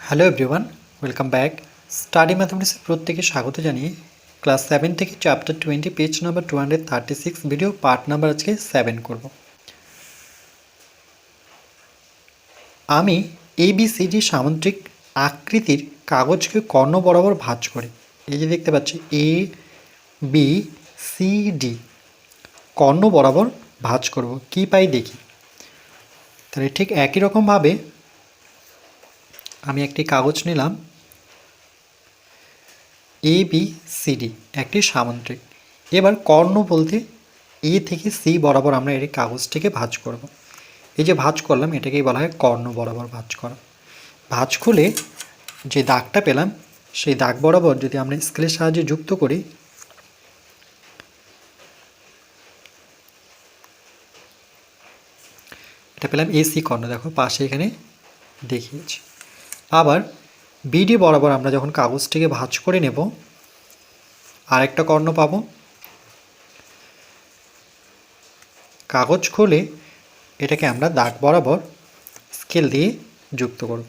Hello everyone, welcome back. Study ম্যাথমেটিক্সের প্রত্যেকে স্বাগত জানিয়ে ক্লাস 7 থেকে chapter 20 page number 236 video part number আজকে 7 করব। আমি ABCD সামুদ্রিক আকৃতির কাগজকে কর্ণ বরাবর ভাঁজ করে, এই যে দেখতে পাচ্ছি ABCD কর্ণ বরাবর ভাঁজ করব, কি পাই দেখি। তাহলে ঠিক একই রকমভাবে আমি একটি কাগজ নিলাম ABCD, একটি সামুদ্রিক। এবার কর্ণ বলতে A থেকে C বরাবর আমরা এই কাগজটিকে ভাঁজ করব। এই যে ভাঁজ করলাম এটাকেই বলা হয় কর্ণ বরাবর ভাঁজ করা। ভাঁজ খুলে যে দাগটা পেলাম সেই দাগ বরাবর যদি আমরা স্কেলের সাহায্যে যুক্ত করি, এটা পেলাম AC কর্ণ। দেখো পাশে এখানে দেখিয়েছি। আবার BD বরাবর আমরা যখন কাগজটিকে ভাঁজ করে নেব আরেকটা কর্ণ পাবো। কাগজ খুলে এটাকে আমরা দাগ বরাবর স্কেল দিয়ে যুক্ত করব।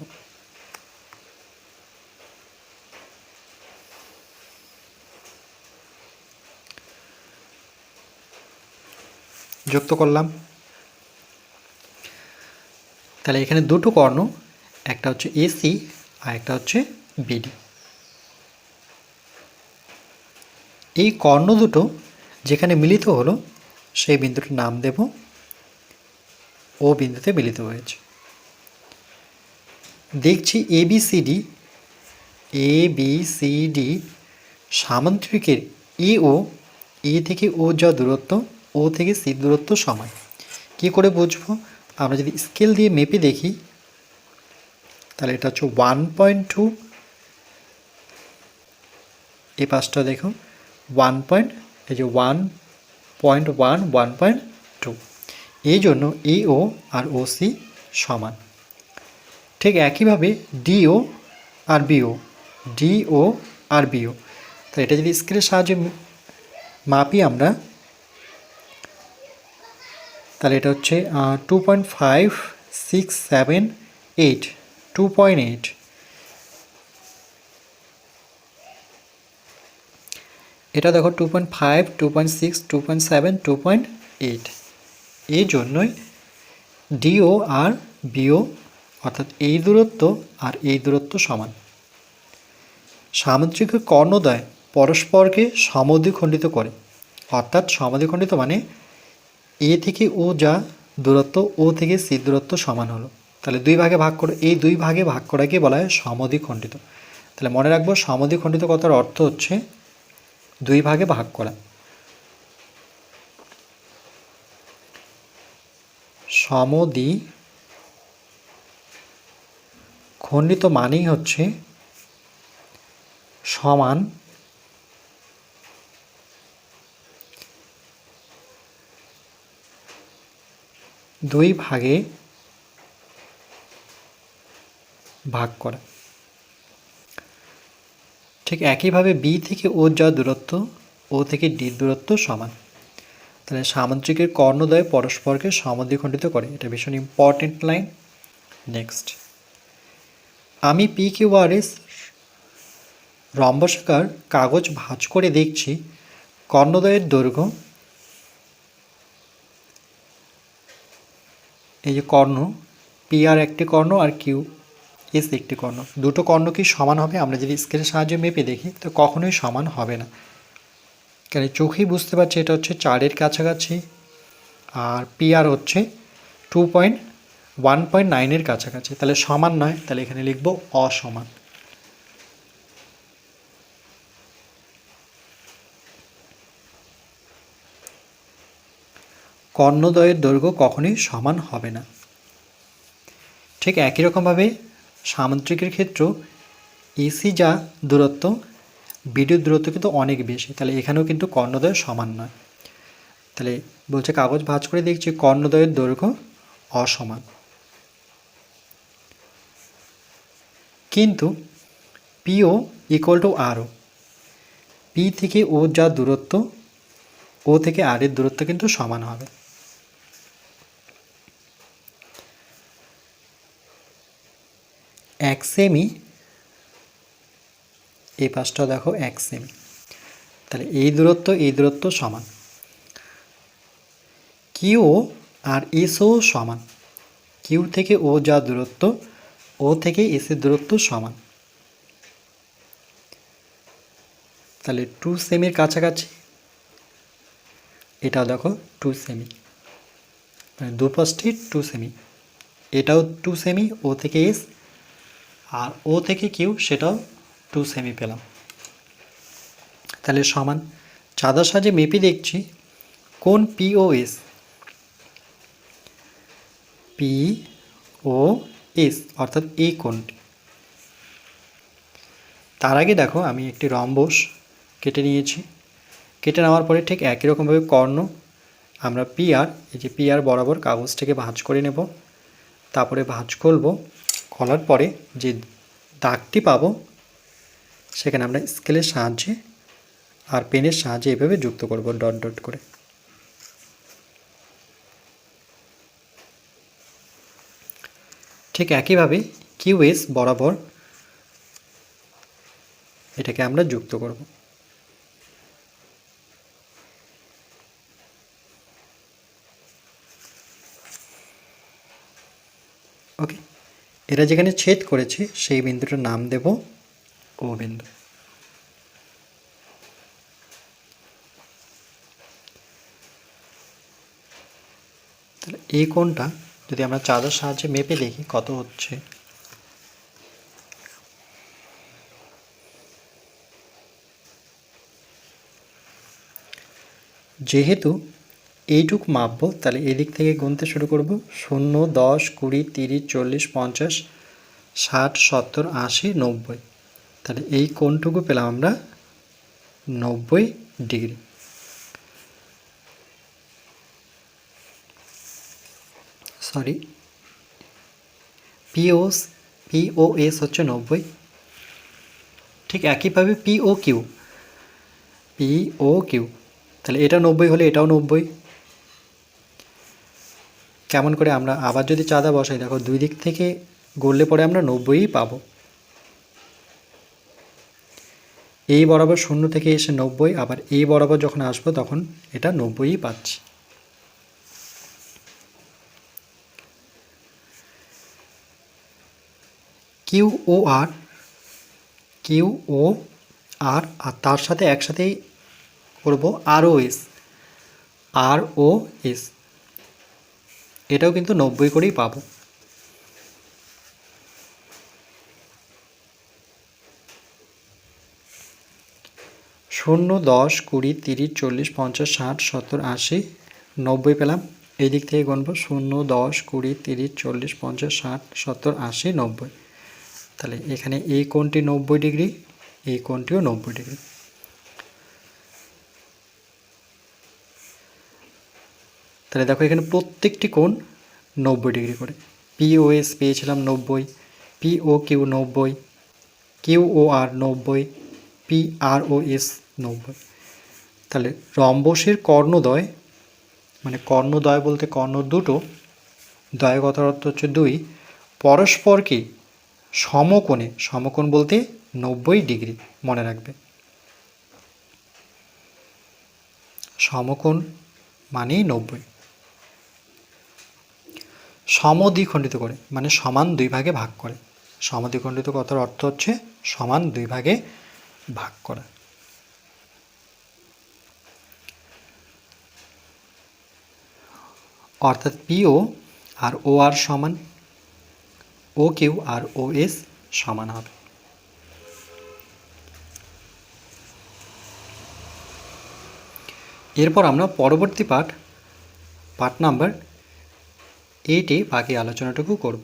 যুক্ত করলাম। তাহলে এখানে দুটো কর্ণ, একটা হচ্ছে AC আর একটা হচ্ছে BD। এই কর্ণ দুটো যেখানে মিলিত হলো সেই বিন্দুটির নাম দেব ও বিন্দুতে মিলিত হয়েছে। দেখছি ABCD সামান্তরিকের এ থেকে ও যা দূরত্ব, ও থেকে সি দূরত্ব সমান। কী করে বুঝবো? আমরা যদি স্কেল দিয়ে মেপে দেখি তাহলে এটা হচ্ছে 1.2, এই পাশটা দেখো 1. এই যে 1.1 1.2, এই জন্য AO আর OC সমান। ঠিক একইভাবে DO আর BO, তো এটা যদি স্কেলের সাহায্যে মাপি আমরা তাহলে এটা হচ্ছে 2.5678, 2.8। এটা দেখো 2.5, 2.6, 2.7, 2.8। এই জন্যই DO আর BO অর্থাৎ এই দূরত্ব আর এই দূরত্ব সমান। সামুদ্রিকের কর্ণদ্বয় পরস্পরকে সমদ্বিখণ্ডিত করে, অর্থাৎ সমদ্বিখণ্ডিত মানে এ থেকে ও যা দূরত্ব, ও থেকে সি দূরত্ব সমান হলো। তাহলে দুই ভাগে ভাগ করে, এই দুই ভাগে ভাগ করাকে বলা হয় সমদ্বিখণ্ডিত। তাহলে মনে রাখবো সমদ্বিখণ্ডিত কথার অর্থ হচ্ছে দুই ভাগে ভাগ করা। সমদ্বিখণ্ডিত মানেই হচ্ছে সমান দুই ভাগে ভাগ করা। ঠিক একইভাবে বি থেকে ও যা দূরত্ব, ও থেকে ডি দূরত্ব সমান। তাহলে সামুদ্রিকের কর্ণদ্বয় পরস্পরকে সমদ্বিখণ্ডিত করে, এটা ভীষণ ইম্পর্টেন্ট লাইন। নেক্সট, আমি PQRS রম্বসাকার কাগজ ভাঁজ করে দেখছি কর্ণদ্বয়ের দৈর্ঘ্য, এই যে কর্ণ PR একটি কর্ণ আর QS একটি কর্ণ, দুটো কর্ণ কি সমান হবে? আমরা যদি স্কেলের সাহায্যে মেপে দেখি তো কখনোই সমান হবে না। কেন চোখেই বুঝতে পারছি এটা হচ্ছে 4-এর কাছাকাছি আর PR হচ্ছে 1.9-এর কাছাকাছি। তাহলে সমান নয়, তাহলে এখানে লিখব অসমান। কর্ণদ্বয়ের দৈর্ঘ্য কখনোই সমান হবে না। ঠিক একই রকমভাবে সামুদ্রিকের ক্ষেত্রেও AC যা দূরত্ব, BDর দূরত্ব কিন্তু অনেক বেশি, তাহলে এখানেও কিন্তু কর্ণদ্বয় সমান নয়। তাহলে বলছে কাগজ ভাঁজ করে দেখছি কর্ণদ্বয়ের দৈর্ঘ্য অসমান। কিন্তু PO = RO, P থেকে O যা দূরত্ব, O থেকে R এর দূরত্ব কিন্তু সমান হবে। 1 সেমি এই পাশটাও দেখো 1 সেমি। তাহলে এই দূরত্ব সমান। কিউ আর এসও সমান। কিউ থেকে ও যা দূরত্ব, ও থেকে এসের দূরত্ব সমান। তাহলে 2 সেমির কাছাকাছি। এটাও দেখো 2 সেমি, মানে দুপাশটি 2 সেমি। এটাও 2 সেমি, ও থেকে এস, আর ও থেকে কিউ সেটাও 2 সেমি পেলাম। তাহলে সমান। চাঁদার সাহায্যে মেপে দেখছি কোন পিওএস, পিওএস অর্থাৎ এই কোণটি। তার আগে দেখো আমি একটি রম্বস কেটে নিয়েছি। কেটে নেওয়ার পরে ঠিক একই রকমভাবে কর্ণ আমরা পিআর, এই যে পিআর বরাবর কাগজটাকে ভাঁজ করে নেব। তারপরে ভাঁজ করব, খোলার পরে যে দাগটি পাবো সেখানে আমরা স্কেলের সাহায্যে আর পেনের সাহায্যে এভাবে যুক্ত করব ডট ডট করে। ঠিক একইভাবে কিউএস বরাবর এটাকে আমরা যুক্ত করব। ওকে, এরা যেখানে ছেদ করেছে সেই বিন্দুটার নাম দেব ও বিন্দু। তাহলে এই কোণটা যদি আমরা চাঁদার সাহায্যে মেপে দেখি কত হচ্ছে। যেহেতু এইটুক মাপবো, তাহলে এদিক থেকে গুনতে শুরু করব। 0, 10, 20, 30, 40, 50, 60, 70, 80, 90। তাহলে এই কোণটুকু পেলাম আমরা 90 ডিগ্রি। সরি, পিওএস হচ্ছে 90। ঠিক একইভাবে পিও কিউ, তাহলে এটা 90 হলে এটাও 90। কেমন করে আমরা আবার যদি চাঁদা বসাই, দেখো দুই দিক থেকে গড়লে পরে আমরা 90ই পাবো। এই বরাবর 0 থেকে এসে 90, আবার এই বরাবর যখন আসবো তখন এটা 90ই পাচ্ছি। কিউও আর তার সাথে একসাথেই করব আরওএস, এটাও কিন্তু 90 করেই পাবো। শূন্য, 10, 20, 30, 40, 50, 60, 70, 80, 90 পেলাম। এই দিক থেকে গুনবো 0, 10, 20, 30, 40, 50, 60, 70, 80, 90। তাহলে এখানে এই কোণটি 90 ডিগ্রি, এই কোণটিও 90 ডিগ্রি। তাহলে দেখো এখানে প্রত্যেকটি কোণ 90 ডিগ্রি করে। পিওএস পেয়েছিলাম 90, পিওকিউ 90, কিউওআর 90, পিআরওএস 90। তাহলে রম্বসের কর্ণদ্বয়, মানে কর্ণদ্বয় বলতে কর্ণ দুটো, দ্বয় কথার অর্থ হচ্ছে 2, পরস্পরকে সমকোণে, সমকোণ বলতে 90 ডিগ্রি মনে রাখবে। সমকোণ মানেই 90। সমদ্বিখণ্ডিত করে মানে সমান দুই ভাগে ভাগ করে। সমদ্বিখণ্ডিত কথার অর্থ হচ্ছে সমান দুই ভাগে ভাগ করা। অর্থাৎ পিও আর ও আর সমান, ও কিউ আর ও এস সমান হবে। এরপর আমরা পরবর্তী পার্ট নাম্বার 8-এ বাকি আলোচনাটুকু করব।